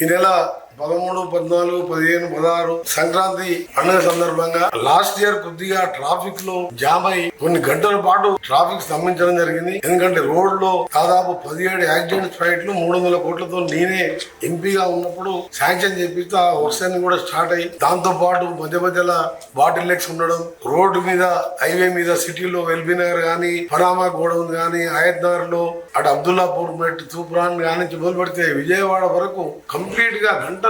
ఈ నెల 13, 14, 15, 16 సంక్రాంతి పండుగ సందర్భంగా లాస్ట్ ఇయర్ కొద్దిగా ట్రాఫిక్ లో జామ్ అయి కొన్ని గంటల పాటు ట్రాఫిక్ స్తంభించడం జరిగింది. ఎందుకంటే రోడ్ లో దాదాపు 17 యాక్సిడెంట్ ఫైట్లు 300 కోట్లతో నేనే ఎంపీగా ఉన్నప్పుడు శాంక్షన్ చేపిస్తే ఆ వర్క్స్ అన్ని కూడా స్టార్ట్ అయ్యి దాంతో పాటు మధ్య మధ్యలో బాటిల్ లెక్స్ ఉండడం, రోడ్డు మీద హైవే మీద సిటీలో ఎల్బీ నగర్ గానీ, పనామా గోడౌన్ గానీ, ఆయత్ నగర్ లో అటు అబ్దుల్లాపూర్ మెట్, తూప్రాన్ గానీ మొదలు పెడితే విజయవాడ వరకు కంప్లీట్ గా గంటలు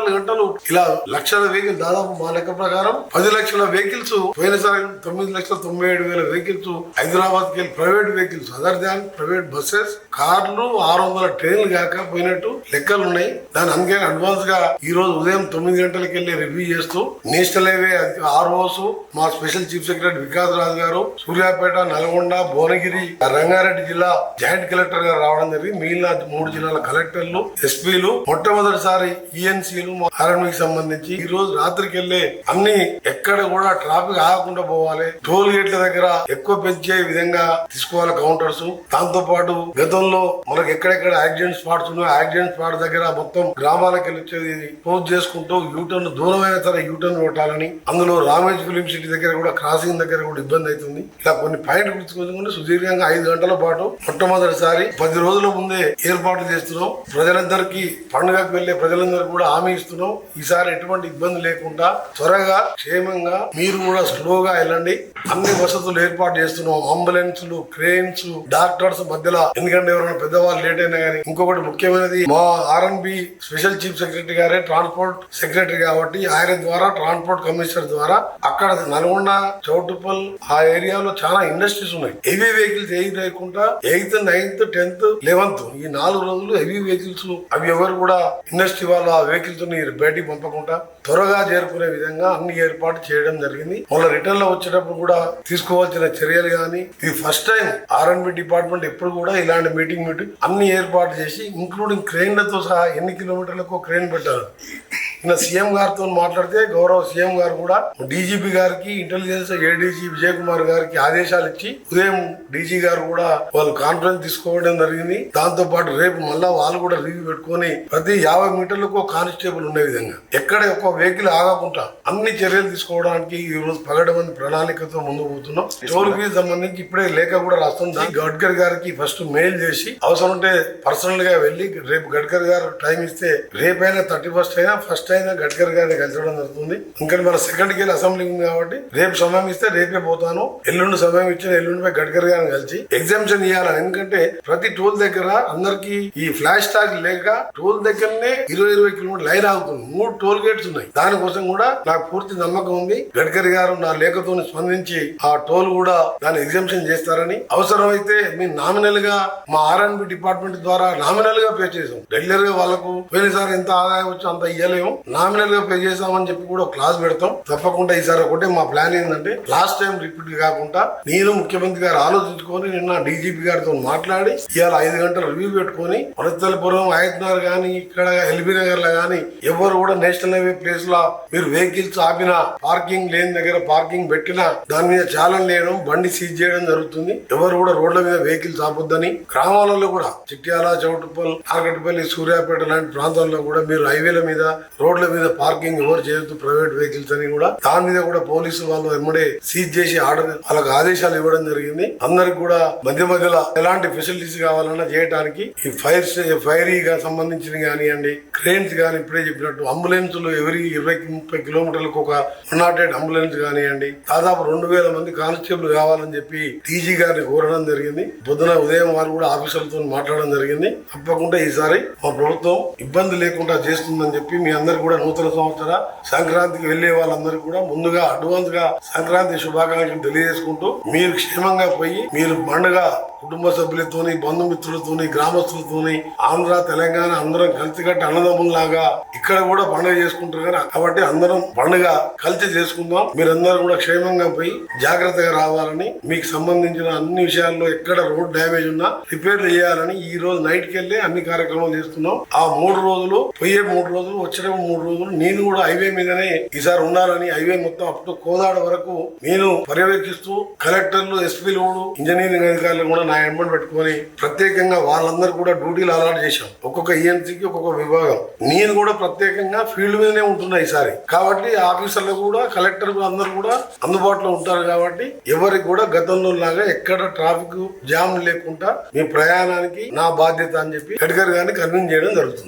ఇలా లక్షల వెహికల్, దాదాపు మా లెక్క ప్రకారం 10 లక్షల వెహికల్స్ పోయినసారి 9,97,000 వెహికల్స్ హైదరాబాద్ కి private vehicles other than private buses, కార్లు, 600 ట్రైన్లు కాక పోయినట్టు లెక్కలు ఉన్నాయి. దాని అందుకే అడ్వాన్స్ గా ఈ రోజు ఉదయం 9 గంటలకు వెళ్ళి రివ్యూ చేస్తూ నేషనల్ హైవే ఆర్ఓస్, మా special chief secretary Vikas Raj గారు, సూర్యాపేట, నల్గొండ, భువనగిరి, రంగారెడ్డి జిల్లా జాయింట్ కలెక్టర్ గారు రావడం జరిగింది. మిగిలిన 3 జిల్లాల కలెక్టర్లు, ఎస్పీలు, మొట్టమొదటిసారి ఈఎన్సీలు ఆర్ఎండ్కి సంబంధించి ఈ రోజు రాత్రికి వెళ్లే అన్ని ఎక్కడ కూడా ట్రాఫిక్ ఆగకుండా పోవాలి. టోల్ గేట్ల దగ్గర ఎక్కువ పెంచే విధంగా తీసుకోవాలి కౌంటర్స్. దాంతో పాటు గతంలో మనకు ఎక్కడెక్కడ యాక్సిడెంట్ స్పాట్స్ ఉన్నాయో యాక్సిడెంట్ స్పాట్ దగ్గర మొత్తం గ్రామాలకు వెళ్ళి వచ్చేది క్లోజ్ చేసుకుంటూ యూటర్న్ దూరమైన సరే యూటర్న్ కొట్టాలని, అందులో రామేజ్ ఫిలిం సిటీ దగ్గర కూడా క్రాసింగ్ దగ్గర కూడా ఇబ్బంది అవుతుంది. ఇలా కొన్ని పాయింట్ గుర్తుకొచ్చుకుంటే సుదీర్ఘంగా 5 గంటల పాటు మొట్టమొదటిసారి 10 రోజుల ముందే ఏర్పాటు చేస్తున్నాం. ప్రజలందరికీ పండుగకు వెళ్లే ప్రజలందరికీ కూడా హామీ ఇస్తున్నాం. ఈసారి ఎటువంటి ఇబ్బంది లేకుండా త్వరగా క్షేమంగా మీరు కూడా స్లోగా వెళ్ళండి. అన్ని వసతులు ఏర్పాటు చేస్తున్నాం. అంబులెన్స్లు, క్రేన్స్, డాక్టర్స్ మధ్యలో, ఎందుకంటే ఎవరైనా పెద్దవాళ్ళు లేట్ అయినా కానీ. ఇంకొకటి ముఖ్యమైనది, మా ఆర్ఎన్బి స్పెషల్ చీఫ్ సెక్రటరీ గారే ట్రాన్స్పోర్ట్ సెక్రటరీ కాబట్టి ఆయన ద్వారా ట్రాన్స్పోర్ట్ కమిషనర్ ద్వారా అక్కడ నల్గొండ, చౌటుప్పల్ ఆ ఏరియాలో చాలా ఇండస్ట్రీస్ ఉన్నాయి. హెవీ వెహికల్స్ ఏది లేకుండా 8th, 9th, 10th, 11th ఈ 4 రోజులు హెవీ వెహికల్స్ అవి ఎవరు కూడా ఇండస్ట్రీ వాళ్ళు ఆ వెహికల్స్ బయటికి పంపకుండా త్వరగా చేరుకునే విధంగా అన్ని ఏర్పాటు చేయడం జరిగింది. మళ్ళీ రిటర్న్ లో వచ్చేటప్పుడు కూడా తీసుకోవాల్సిన చర్యలు గానీ, ఇది ఫస్ట్ టైం ఆర్ఎన్బి డిపార్ట్మెంట్ ఎప్పుడు కూడా ఇలాంటి మీటింగ్ అన్ని ఏర్పాటు చేసి ఇంక్లూడింగ్ క్రెయిన్లతో సహా ఎన్ని కిలోమీటర్లకు క్రెయిన్ పెట్టారు. నిన్న సీఎం గారితో మాట్లాడితే గౌరవ సీఎం గారు కూడా డీజీపీ గారికి, ఇంటెలిజెన్స్ ఏడీజీ విజయ్ కుమార్ గారికి ఆదేశాలు ఇచ్చి ఉదయం డీజీ గారు కూడా వాళ్ళు కాన్ఫరెన్స్ తీసుకోవడం జరిగింది. దాంతో పాటు రేపు మళ్ళా వాళ్ళు కూడా రివ్యూ పెట్టుకుని ప్రతి 50 మీటర్లకు కానిస్టేబుల్ ఉండే విధంగా ఎక్కడ ఒక్క వెహికల్ ఆగకుండా అన్ని చర్యలు తీసుకోవడానికి ఈ రోజు పగడమని ప్రణాళికతో ముందుకు పోతున్నాం. టోల్ కి సంబంధించి ఇప్పుడే లేఖ కూడా రాస్తుంది. గడ్కరీ గారికి ఫస్ట్ మెయిల్ చేసి అవసరం ఉంటే పర్సనల్ గా వెళ్లి రేపు గడ్కరీ గారు టైం ఇస్తే రేపైనా 31st అయినా ఫస్ట్ అయినా గడ్కరీ గారిని కలిసడం జరుగుతుంది. ఇంకా మన సెకండ్ కి అసెంబ్లీ ఉంది కాబట్టి రేపు సమయం ఇస్తే రేపే పోతాను. ఎల్లుండి సమయం ఇచ్చిన ఎల్లుండి గడ్కరీ గారిని కలిసి ఎగ్జామ్షన్ ఇవ్వాలని. ఎందుకంటే ప్రతి టోల్ దగ్గర అందరికి ఈ ఫ్లాష్ ట్యాగ్ లేక టోల్ దగ్గరనే 20 కిలోమీటర్ లైన్ ఆగుతుంది. 3 టోల్ గేట్స్ ఉన్నాయి. దానికోసం కూడా నాకు పూర్తి నమ్మకం ఉంది. గడ్కరీ గారు నా లేఖతో స్పందించి ఆ టోల్ కూడా దాన్ని ఎగ్జామ్షన్ చేస్తారని. అవసరమైతే మేము నామినల్ గా మా ఆర్ఎన్బి డిపార్ట్మెంట్ ద్వారా నామినల్ గా పే చేసాం. రెగ్యులర్ గా వాళ్ళకు పోయినసారి ఎంత ఆదాయం వచ్చి అంత ఇయ్యలేము, నామినల్ గా పే చేసామని చెప్పి కూడా క్లాస్ పెడతాం. తప్పకుండా ఈసారి ఒకటే మా ప్లాన్ ఏంటంటే లాస్ట్ టైం రిపీట్ కాకుండా నేను ముఖ్యమంత్రి గారు ఆలోచించుకొని నిన్న డీజీపీ గారితో మాట్లాడి ఇవాళ 5 గంటలు రివ్యూ పెట్టుకుని వనస్థలపురం, ఆయత్ నగర్ గానీ, ఇక్కడ ఎల్బీ నగర్ లో గానీ ఎవరు కూడా నేషనల్ హైవే ప్లేస్ లో మీరు వెహికల్స్ ఆపిన, పార్కింగ్ లేని దగ్గర పార్కింగ్ పెట్టినా దాని మీద చాలన్ లేయడం, బండి సీజ్ చేయడం జరుగుతుంది. ఎవరు కూడా రోడ్ల మీద వెహికల్స్ ఆపొద్దని. గ్రామాలలో కూడా చిట్యాల, చౌటుప్పల్, నాగటిపల్లి, సూర్యాపేట లాంటి ప్రాంతాల్లో కూడా మీరు హైవేల మీద, రోడ్ల మీద పార్కింగ్ ఎవరు చేయొద్దు ప్రైవేట్ వెహికల్స్ అని కూడా దాని మీద కూడా పోలీసు వాళ్ళు ఎమ్మడే సీజ్ చేసి ఆర్డర్ వాళ్ళకి ఆదేశాలు ఇవ్వడం జరిగింది. అందరికి కూడా మధ్య మధ్యలో ఎలాంటి ఫెసిలిటీస్ కావాలన్నా చేయడానికి ఈ ఫైరీగా సంబంధించిన కానివ్వండి, క్రేన్స్ గానీ, ఇప్పుడే చెప్పినట్టు అంబులెన్సులు ఎవరి 20-30 కిలోమీటర్లకు ఒక 108 అంబులెన్స్ కానివ్వండి, దాదాపు 2000 మంది కానిస్టేబుల్ కావాలని చెప్పి డీజీ గారిని కోరడం జరిగింది. పొద్దున ఉదయం వారు కూడా ఆఫీసర్లతో మాట్లాడడం జరిగింది. తప్పకుండా ఈసారి మా ప్రభుత్వం ఇబ్బంది లేకుండా చేస్తుందని చెప్పి మీ అందరు కూడా నూతన సంవత్సర సంక్రాంతికి వెళ్లే వాళ్ళందరూ కూడా ముందుగా అడ్వాన్స్ గా సంక్రాంతి శుభాకాంక్షలు తెలియజేసుకుంటూ మీరు క్షేమంగా పోయి మీరు పండుగ కుటుంబ సభ్యులతోని, బంధుమిత్రులతోని, గ్రామస్తులతోని, ఆంధ్ర, తెలంగాణ అందరం కలిసికట్టి అన్నదమ్ముల్లాగా ఇక్కడ కూడా పండుగ చేసుకుంటారు కదా. కాబట్టి అందరం పండుగ కలిసి చేసుకుందాం. మీరందరూ కూడా క్షేమంగా పోయి జాగ్రత్తగా రావాలని, మీకు సంబంధించిన అన్ని విషయాల్లో ఎక్కడ రోడ్ డ్యామేజ్ ఉన్నా రిపేర్లు చేయాలని ఈ రోజు నైట్ కి వెళ్ళి అన్ని కార్యక్రమాలు చేస్తున్నాం. ఆ 3 రోజులు పోయే 3 రోజులు వచ్చే 3 రోజులు నేను కూడా హైవే మీదనే ఈసారి ఉండాలని, హైవే మొత్తం అప్ టు కోదాడ వరకు నేను పర్యవేక్షిస్తూ కలెక్టర్లు, ఎస్పీలు, ఇంజనీరింగ్ అధికారులు కూడా నా ఎంబడి పెట్టుకొని ప్రత్యేకంగా వాళ్ళందరూ కూడా డ్యూటీలు అలాట్ చేశాం. ఒక్కొక్క ఈఎన్సీకి ఒక్కొక్క విభాగం. నేను కూడా ప్రత్యేకంగా ఫీల్డ్ మీదనే ఉంటున్నా ఈసారి. కాబట్టి ఆఫీసర్లు కూడా, కలెక్టర్ అందరూ కూడా అందుబాటులో ఉంటారు. కాబట్టి ఎవరికి కూడా గతంలో లాగా ఎక్కడ ట్రాఫిక్ జామ్ లేకుండా మీ ప్రయాణానికి నా బాధ్యత అని చెప్పి గడ్కరీ గారిని కన్విన్స్ చేయడం జరుగుతుంది.